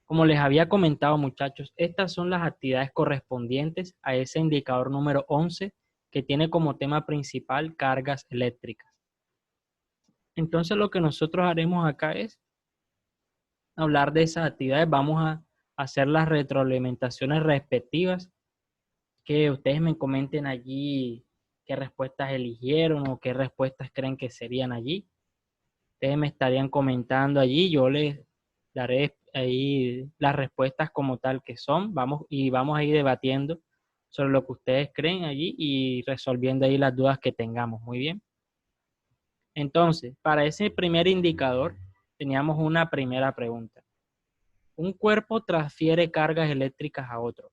Como les había comentado, muchachos, estas son las actividades correspondientes a ese indicador número 11 que tiene como tema principal cargas eléctricas. Entonces, lo que nosotros haremos acá es hablar de esas actividades. Vamos a hacer las retroalimentaciones respectivas, que ustedes me comenten allí qué respuestas eligieron o qué respuestas creen que serían allí. Ustedes me estarían comentando allí, yo les daré ahí las respuestas como tal que son, vamos a ir debatiendo sobre lo que ustedes creen allí y resolviendo ahí las dudas que tengamos. Muy bien. Entonces, para ese primer indicador, teníamos una primera pregunta. Un cuerpo transfiere cargas eléctricas a otro.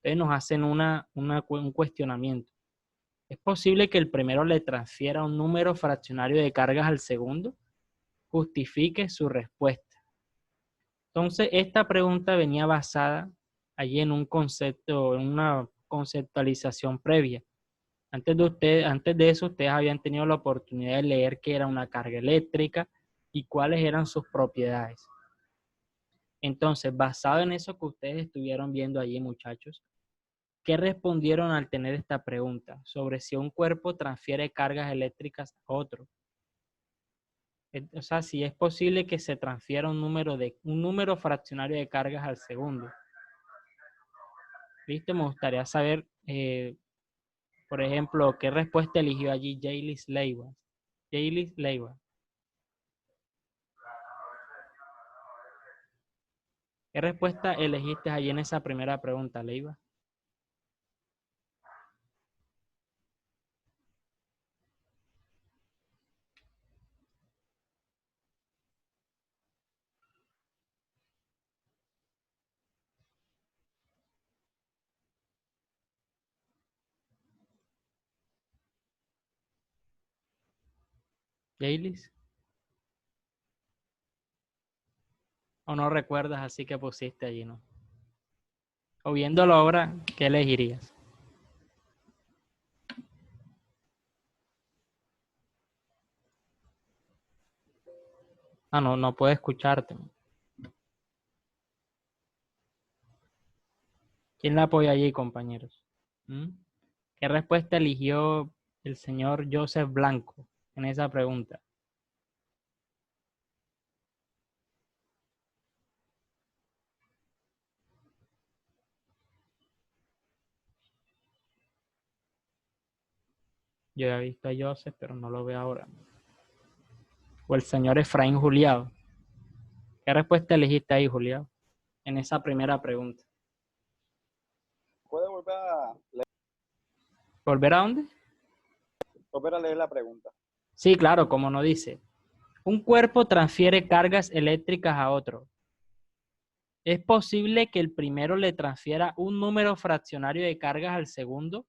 Entonces nos hacen un cuestionamiento. ¿Es posible que el primero le transfiera un número fraccionario de cargas al segundo? Justifique su respuesta. Entonces, esta pregunta venía basada allí en un concepto, en una conceptualización previa. Antes de eso, ustedes habían tenido la oportunidad de leer qué era una carga eléctrica y cuáles eran sus propiedades. Entonces, basado en eso que ustedes estuvieron viendo allí, muchachos, ¿qué respondieron al tener esta pregunta sobre si un cuerpo transfiere cargas eléctricas a otro? O sea, si es posible que se transfiera un número fraccionario de cargas al segundo. ¿Viste? Me gustaría saber, por ejemplo, qué respuesta eligió allí Jaylis Leiva. Jaylis Leiva. ¿Qué respuesta elegiste allí en esa primera pregunta, Leiva? Jaylis. ¿O no recuerdas así que pusiste allí, no? O viéndolo ahora, ¿qué elegirías? Ah, no, no puedo escucharte. ¿Quién la apoya allí, compañeros? ¿Mm? ¿Qué respuesta eligió el señor Joseph Blanco en esa pregunta? Yo he visto a Joseph, pero no lo veo ahora. O el señor Efraín Juliado. ¿Qué respuesta elegiste ahí, Juliado, en esa primera pregunta? ¿Puede ¿Volver a dónde? volver a leer la pregunta? Sí, claro, como no dice. Un cuerpo transfiere cargas eléctricas a otro. ¿Es posible que el primero le transfiera un número fraccionario de cargas al segundo?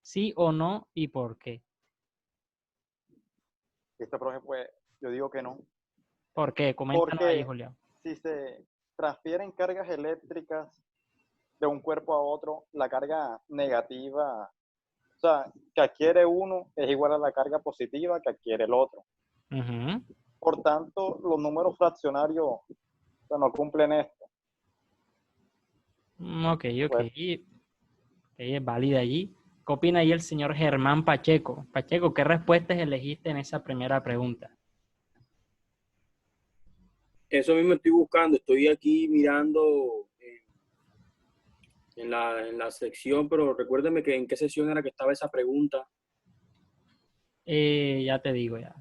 ¿Sí o no? ¿Y por qué? Listo, profe, pues yo digo que no. ¿Por qué? Coméntanos ahí, Porque Julián. si se transfieren cargas eléctricas de un cuerpo a otro, la carga negativa, o sea, que adquiere uno es igual a la carga positiva que adquiere el otro. Ujú. Por tanto, los números fraccionarios, o sea, no cumplen esto. Ok, ok. Pues, Es válida allí. ¿Qué opina ahí el señor Germán Pacheco? Pacheco, ¿qué respuestas elegiste en esa primera pregunta? Eso mismo estoy buscando, estoy aquí mirando en la sección, pero recuérdeme que en qué sección era que estaba esa pregunta. Ya te digo ya.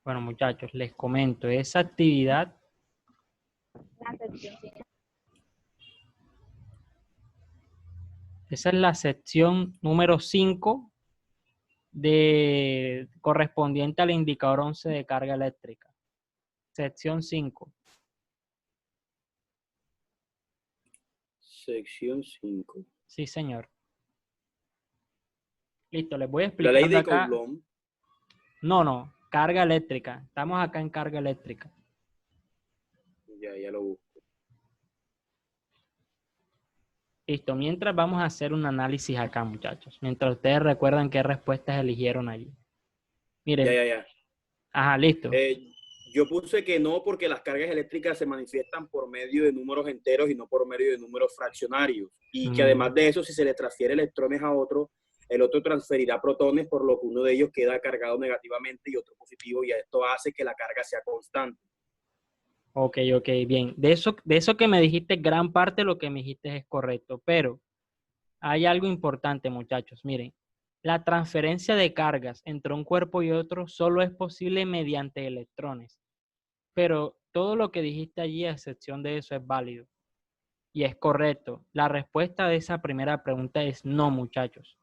Bueno, muchachos, les comento, esa actividad, esa es la sección número 5 correspondiente al indicador 11 de carga eléctrica. Sección 5. Sección 5. Sí, señor. Listo, les voy La ley explicando de acá. Coulomb. No, carga eléctrica. Estamos acá en carga eléctrica. Ya lo busco. Listo, mientras vamos a hacer un análisis acá, muchachos. Mientras ustedes recuerdan qué respuestas eligieron allí. Miren, Ya. Ajá, listo. Yo puse que no porque las cargas eléctricas se manifiestan por medio de números enteros y no por medio de números fraccionarios. Y que además de eso, si se le transfiere electrones a otro, el otro transferirá protones, por lo que uno de ellos queda cargado negativamente y otro positivo, y esto hace que la carga sea constante. Ok, bien. De eso que me dijiste, gran parte de lo que me dijiste es correcto, pero hay algo importante, muchachos. Miren, la transferencia de cargas entre un cuerpo y otro solo es posible mediante electrones, pero todo lo que dijiste allí, a excepción de eso, es válido y es correcto. La respuesta de esa primera pregunta es no, muchachos.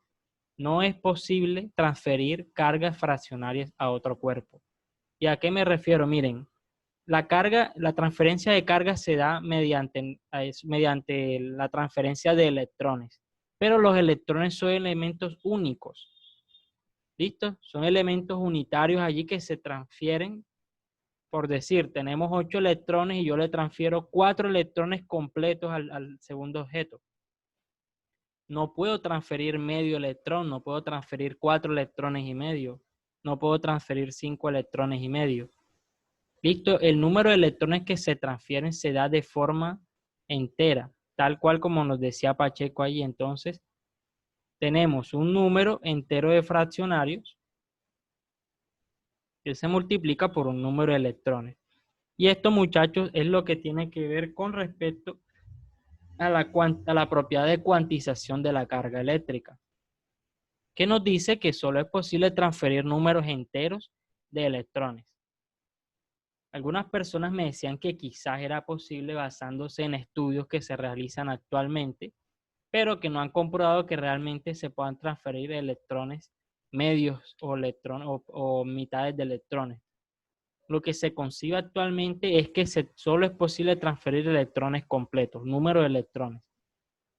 No es posible transferir cargas fraccionarias a otro cuerpo. ¿Y a qué me refiero? Miren, la transferencia de carga se da mediante la transferencia de electrones, pero los electrones son elementos únicos, ¿listo? Son elementos unitarios allí que se transfieren, por decir, tenemos 8 electrones y yo le transfiero 4 electrones completos al segundo objeto. No puedo transferir medio electrón, no puedo transferir 4 electrones y medio, no puedo transferir 5 electrones y medio. Listo, el número de electrones que se transfieren se da de forma entera, tal cual como nos decía Pacheco ahí. Entonces, tenemos un número entero de fraccionarios que se multiplica por un número de electrones. Y esto, muchachos, es lo que tiene que ver con respecto a la propiedad de cuantización de la carga eléctrica, que nos dice que solo es posible transferir números enteros de electrones. Algunas personas me decían que quizás era posible basándose en estudios que se realizan actualmente, pero que no han comprobado que realmente se puedan transferir electrones medios o mitades de electrones. Lo que se concibe actualmente es que solo es posible transferir electrones completos, número de electrones.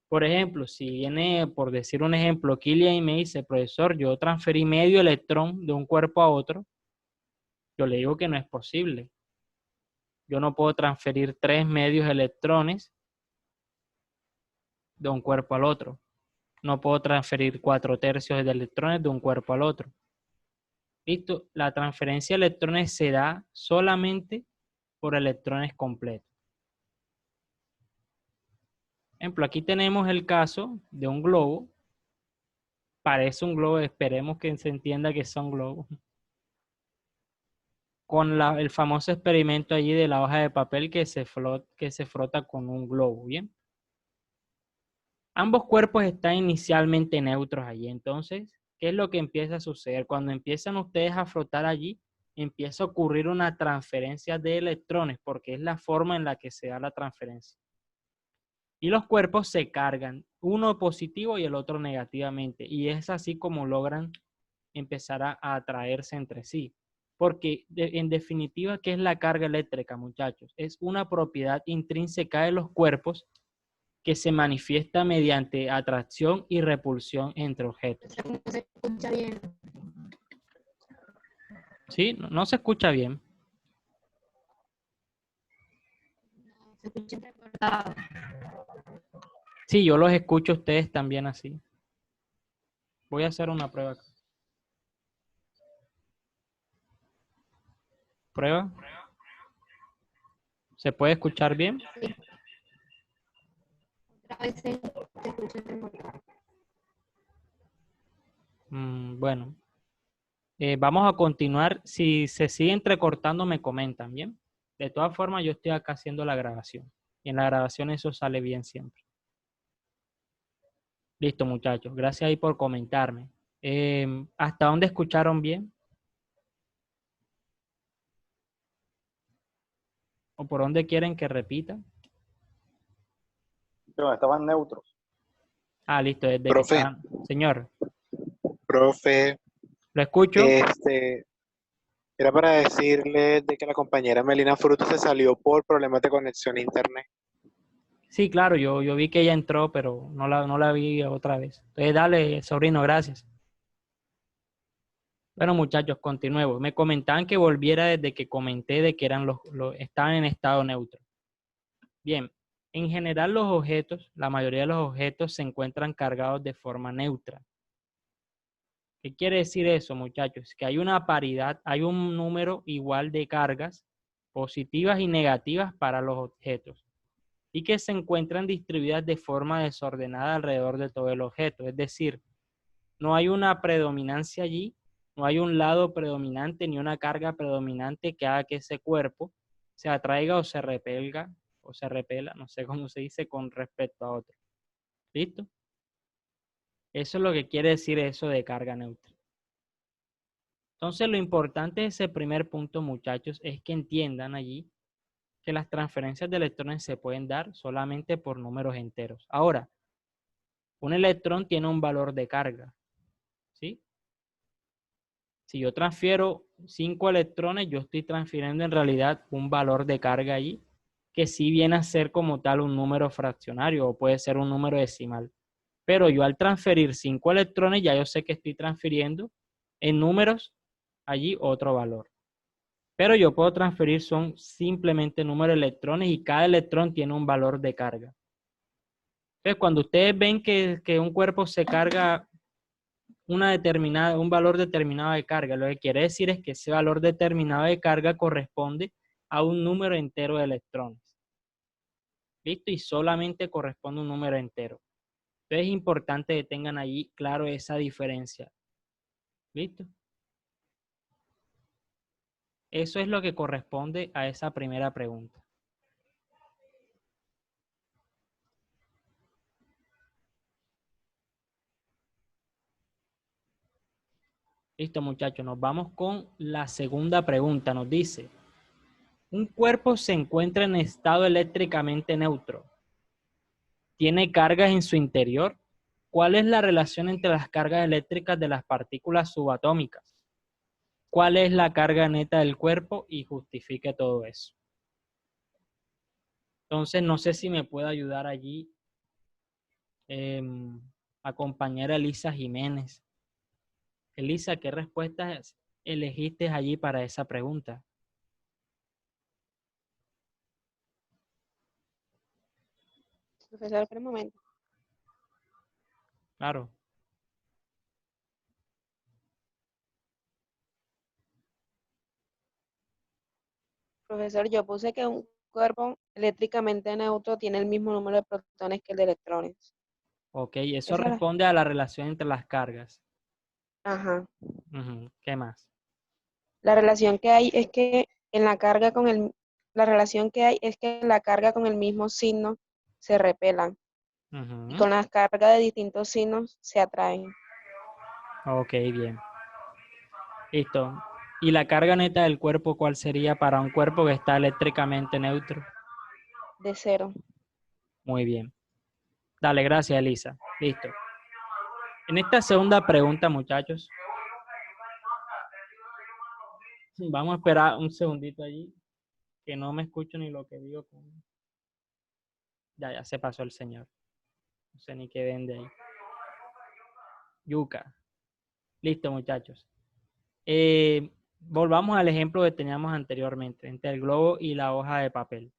Por ejemplo, si viene, por decir un ejemplo, Kilian y me dice, profesor, yo transferí medio electrón de un cuerpo a otro, yo le digo que no es posible. Yo no puedo transferir 3 medios electrones de un cuerpo al otro. No puedo transferir 4/3 de electrones de un cuerpo al otro. ¿Listo? La transferencia de electrones se da solamente por electrones completos. Por ejemplo, aquí tenemos el caso de un globo. Parece un globo, esperemos que se entienda que son globos. Con el famoso experimento allí de la hoja de papel que se frota con un globo, ¿bien? Ambos cuerpos están inicialmente neutros allí. Entonces, ¿qué es lo que empieza a suceder? Cuando empiezan ustedes a frotar allí, empieza a ocurrir una transferencia de electrones, porque es la forma en la que se da la transferencia. Y los cuerpos se cargan, uno positivo y el otro negativamente. Y es así como logran empezar a atraerse entre sí. Porque en definitiva, ¿qué es la carga eléctrica, muchachos? Es una propiedad intrínseca de los cuerpos que se manifiesta mediante atracción y repulsión entre objetos. No se escucha bien. ¿Sí? No se escucha bien. Se escucha entrecortado. Sí, yo los escucho a ustedes también así. Voy a hacer una prueba acá. ¿Prueba? ¿Se puede escuchar bien? Sí. Otra vez se escucha entrecortado. Bueno. Vamos a continuar. Si se sigue entrecortando, me comentan, ¿bien? De todas formas, yo estoy acá haciendo la grabación. Y en la grabación eso sale bien siempre. Listo, muchachos. Gracias ahí por comentarme. ¿Hasta dónde escucharon bien? ¿O por dónde quieren que repita? Pero estaban neutros. Ah, listo, desde que Profe, estaban. Señor, profe, ¿lo escucho? era para decirle de que la compañera Melina Fruto se salió por problemas de conexión a internet. Sí, claro, yo vi que ella entró, pero no la vi otra vez. Entonces, dale, sobrino, gracias. Bueno, muchachos, continuemos. Me comentaban que volviera desde que comenté de que estaban en estado neutro. Bien, en general los objetos, la mayoría de los objetos se encuentran cargados de forma neutra. ¿Qué quiere decir eso, muchachos? Que hay una paridad, hay un número igual de cargas positivas y negativas para los objetos y que se encuentran distribuidas de forma desordenada alrededor de todo el objeto. Es decir, no hay una predominancia allí, no hay un lado predominante ni una carga predominante que haga que ese cuerpo se atraiga o se repela, no sé cómo se dice, con respecto a otro. ¿Listo? Eso es lo que quiere decir eso de carga neutra. Entonces, lo importante de ese primer punto, muchachos, es que entiendan allí que las transferencias de electrones se pueden dar solamente por números enteros. Ahora, un electrón tiene un valor de carga, ¿sí? Si yo transfiero 5 electrones, yo estoy transfiriendo en realidad un valor de carga allí, que sí viene a ser como tal un número fraccionario o puede ser un número decimal. Pero yo al transferir 5 electrones, ya yo sé que estoy transfiriendo en números allí otro valor. Pero yo puedo transferir son simplemente número de electrones y cada electrón tiene un valor de carga. Entonces, cuando ustedes ven que un cuerpo se carga un valor determinado de carga, lo que quiere decir es que ese valor determinado de carga corresponde a un número entero de electrones. ¿Listo? Y solamente corresponde a un número entero. Entonces es importante que tengan allí claro esa diferencia. ¿Listo? Eso es lo que corresponde a esa primera pregunta. Listo, muchachos, nos vamos con la segunda pregunta. Nos dice, un cuerpo se encuentra en estado eléctricamente neutro. ¿Tiene cargas en su interior? ¿Cuál es la relación entre las cargas eléctricas de las partículas subatómicas? ¿Cuál es la carga neta del cuerpo? Y justifique todo eso. Entonces, no sé si me puede ayudar allí a compañera Elisa Jiménez. Elisa, ¿qué respuestas elegiste allí para esa pregunta? Profesor, espera un momento. Claro. Profesor, yo puse que un cuerpo eléctricamente neutro tiene el mismo número de protones que el de electrones. Ok, eso Esa era. responde a la relación entre las cargas. Ajá. ¿Qué más? La relación que hay es que la relación que hay es que la carga con el mismo signo se repelan y con las cargas de distintos signos se atraen. Ok, bien. Listo. ¿Y la carga neta del cuerpo cuál sería para un cuerpo que está eléctricamente neutro? De cero. Muy bien. Dale, gracias, Elisa. Listo. En esta segunda pregunta, muchachos, vamos a esperar un segundito allí, que no me escucho ni lo que digo. Ya se pasó el señor. No sé ni qué vende ahí. Yuca. Listo, muchachos. Volvamos al ejemplo que teníamos anteriormente, entre el globo y la hoja de papel.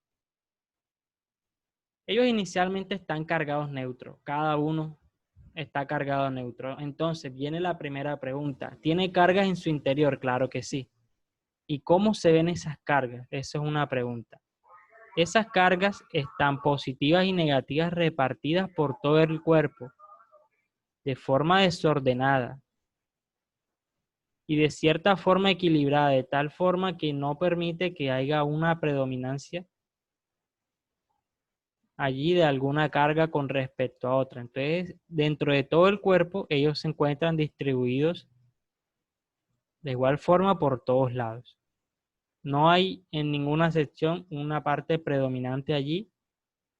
Ellos inicialmente están cargados neutros, cada uno está cargado neutro. Entonces viene la primera pregunta, ¿tiene cargas en su interior? Claro que sí. ¿Y cómo se ven esas cargas? Esa es una pregunta. Esas cargas están positivas y negativas repartidas por todo el cuerpo de forma desordenada y de cierta forma equilibrada, de tal forma que no permite que haya una predominancia allí de alguna carga con respecto a otra. Entonces, dentro de todo el cuerpo, ellos se encuentran distribuidos de igual forma por todos lados. No hay en ninguna sección una parte predominante allí,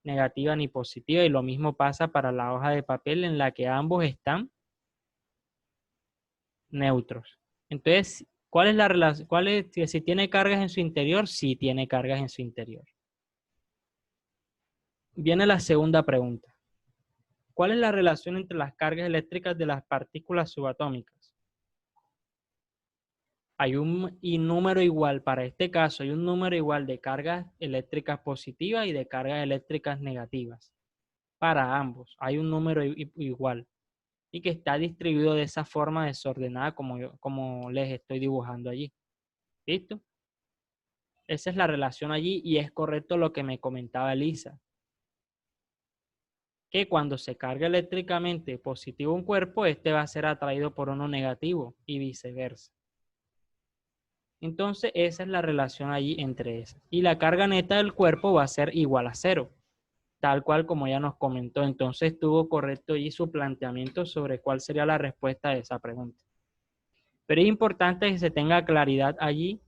negativa ni positiva, y lo mismo pasa para la hoja de papel en la que ambos están neutros. Entonces, ¿cuál es la relación? Si tiene cargas en su interior? Sí tiene cargas en su interior. Viene la segunda pregunta. ¿Cuál es la relación entre las cargas eléctricas de las partículas subatómicas? Hay un número igual, para este caso, hay un número igual de cargas eléctricas positivas y de cargas eléctricas negativas. Para ambos, hay un número igual. y que está distribuido de esa forma desordenada como les estoy dibujando allí. ¿Listo? Esa es la relación allí y es correcto lo que me comentaba Elisa. Que cuando se carga eléctricamente positivo un cuerpo, este va a ser atraído por uno negativo y viceversa. Entonces, esa es la relación allí entre esas. Y la carga neta del cuerpo va a ser igual a 0, tal cual como ya nos comentó. Entonces, estuvo correcto allí su planteamiento sobre cuál sería la respuesta de esa pregunta. Pero es importante que se tenga claridad allí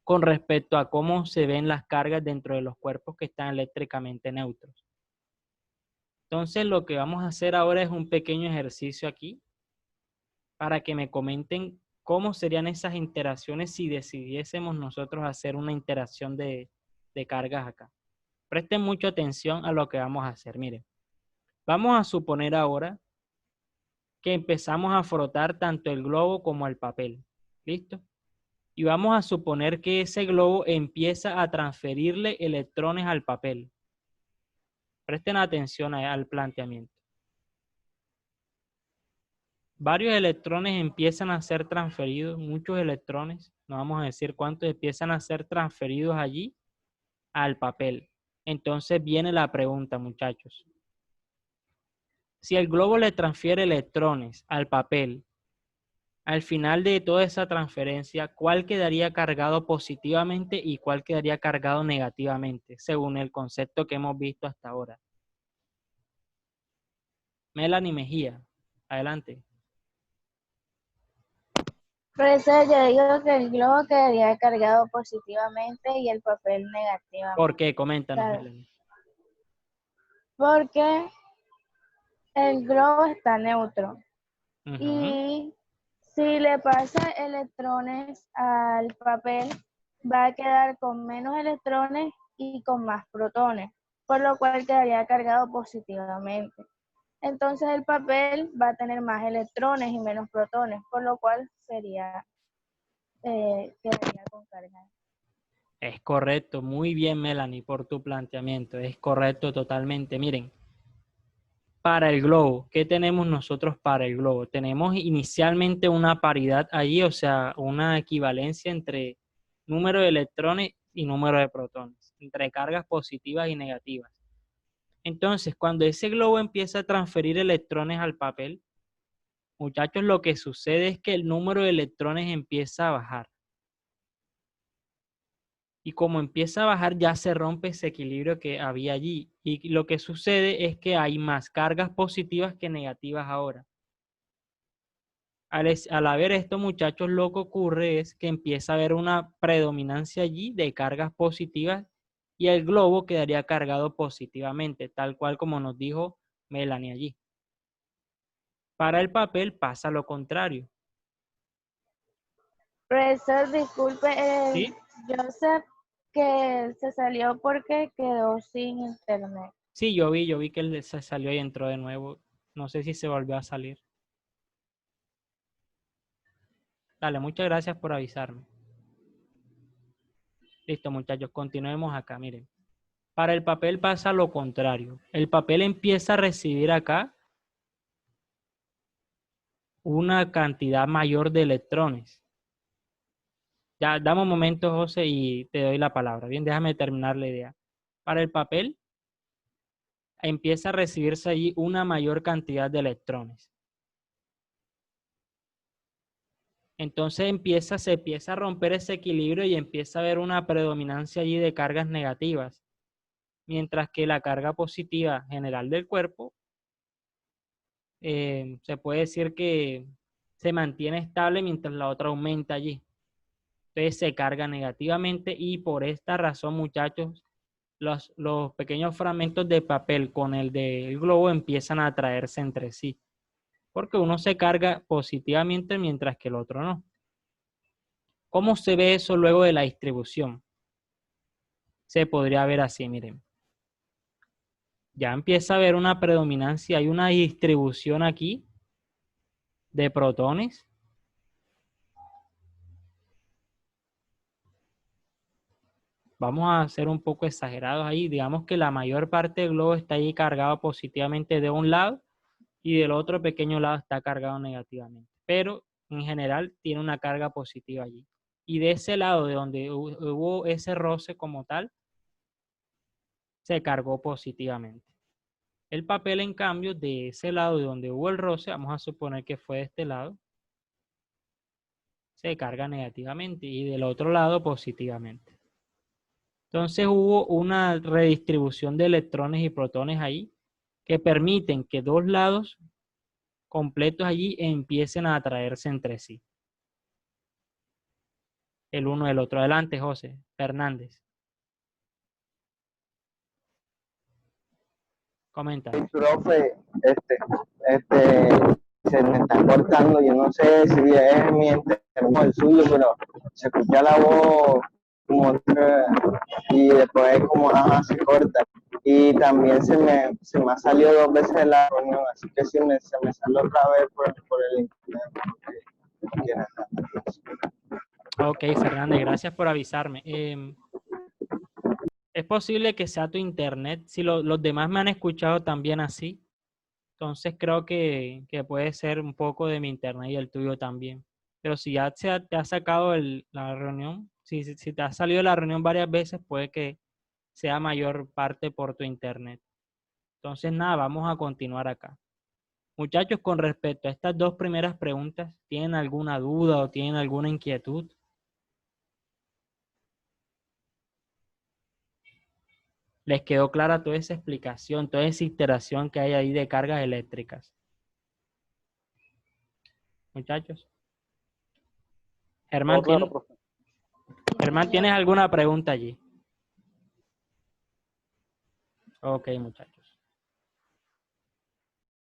con respecto a cómo se ven las cargas dentro de los cuerpos que están eléctricamente neutros. Entonces, lo que vamos a hacer ahora es un pequeño ejercicio aquí para que me comenten cómo serían esas interacciones si decidiésemos nosotros hacer una interacción de cargas acá. Presten mucha atención a lo que vamos a hacer. Miren, vamos a suponer ahora que empezamos a frotar tanto el globo como el papel. ¿Listo? Y vamos a suponer que ese globo empieza a transferirle electrones al papel. Presten atención al planteamiento. Varios electrones empiezan a ser transferidos, muchos electrones, no vamos a decir cuántos, empiezan a ser transferidos allí al papel. Entonces viene la pregunta, muchachos. Si el globo le transfiere electrones al papel, al final de toda esa transferencia, ¿cuál quedaría cargado positivamente y cuál quedaría cargado negativamente, según el concepto que hemos visto hasta ahora? Melanie Mejía, adelante. Profesor, yo digo que el globo quedaría cargado positivamente y el papel negativamente. ¿Por qué? Coméntanos, Claro. Melanie. Porque el globo está neutro. Uh-huh. Y si le pasa electrones al papel, va a quedar con menos electrones y con más protones, por lo cual quedaría cargado positivamente. Entonces el papel va a tener más electrones y menos protones, por lo cual quedaría con carga. Es correcto, muy bien, Melanie, por tu planteamiento. Es correcto totalmente. Miren, para el globo, ¿qué tenemos nosotros para el globo? Tenemos inicialmente una paridad allí, o sea, una equivalencia entre número de electrones y número de protones, entre cargas positivas y negativas. Entonces, cuando ese globo empieza a transferir electrones al papel, muchachos, lo que sucede es que el número de electrones empieza a bajar. Y como empieza a bajar, ya se rompe ese equilibrio que había allí. Y lo que sucede es que hay más cargas positivas que negativas ahora. Al haber esto, muchachos, lo que ocurre es que empieza a haber una predominancia allí de cargas positivas y el globo quedaría cargado positivamente, tal cual como nos dijo Melanie allí. Para el papel pasa lo contrario. Profesor, disculpe, ¿Sí? Joseph, que se salió porque quedó sin internet. Sí, yo vi que él se salió y entró de nuevo. No sé si se volvió a salir. Dale, muchas gracias por avisarme. Listo, muchachos, continuemos acá, miren. Para el papel pasa lo contrario. El papel empieza a recibir acá una cantidad mayor de electrones. Ya, dame un momento, José, y te doy la palabra. Bien, déjame terminar la idea. Para el papel empieza a recibirse allí una mayor cantidad de electrones. Entonces se empieza a romper ese equilibrio y empieza a haber una predominancia allí de cargas negativas, mientras que la carga positiva general del cuerpo se puede decir que se mantiene estable mientras la otra aumenta allí. Entonces se carga negativamente y por esta razón, muchachos, los pequeños fragmentos de papel con el del globo empiezan a atraerse entre sí, porque uno se carga positivamente mientras que el otro no. ¿Cómo se ve eso luego de la distribución? Se podría ver así, miren. Ya empieza a haber una predominancia, hay una distribución aquí de protones. Vamos a ser un poco exagerados ahí. Digamos que la mayor parte del globo está ahí cargado positivamente de un lado y del otro pequeño lado está cargado negativamente. Pero en general tiene una carga positiva allí. Y de ese lado, de donde hubo ese roce como tal, se cargó positivamente. El papel, en cambio, de ese lado de donde hubo el roce, vamos a suponer que fue de este lado, se carga negativamente y del otro lado positivamente. Entonces hubo una redistribución de electrones y protones ahí que permiten que dos lados completos allí empiecen a atraerse entre sí. El uno del otro. Adelante, José Fernández. Comenta. Profe, se me está cortando, yo no sé si es mi internet o el suyo, pero se escucha la voz como y después como se corta. Y también se me ha salido 2 veces la reunión, así que si se me sale otra vez por el internet. Ok, Fernández, gracias por avisarme. Es posible que sea tu internet. Si los demás me han escuchado también así, entonces creo que puede ser un poco de mi internet y el tuyo también. Pero si ya te ha sacado la reunión, si te ha salido de la reunión varias veces, puede que sea mayor parte por tu internet. Entonces, nada, vamos a continuar acá. Muchachos, con respecto a estas dos primeras preguntas, ¿tienen alguna duda o tienen alguna inquietud? ¿Les quedó clara toda esa explicación, toda esa iteración que hay ahí de cargas eléctricas? Muchachos. Germán, Claro, profe. Germán, ¿tienes alguna pregunta allí? Ok, muchachos.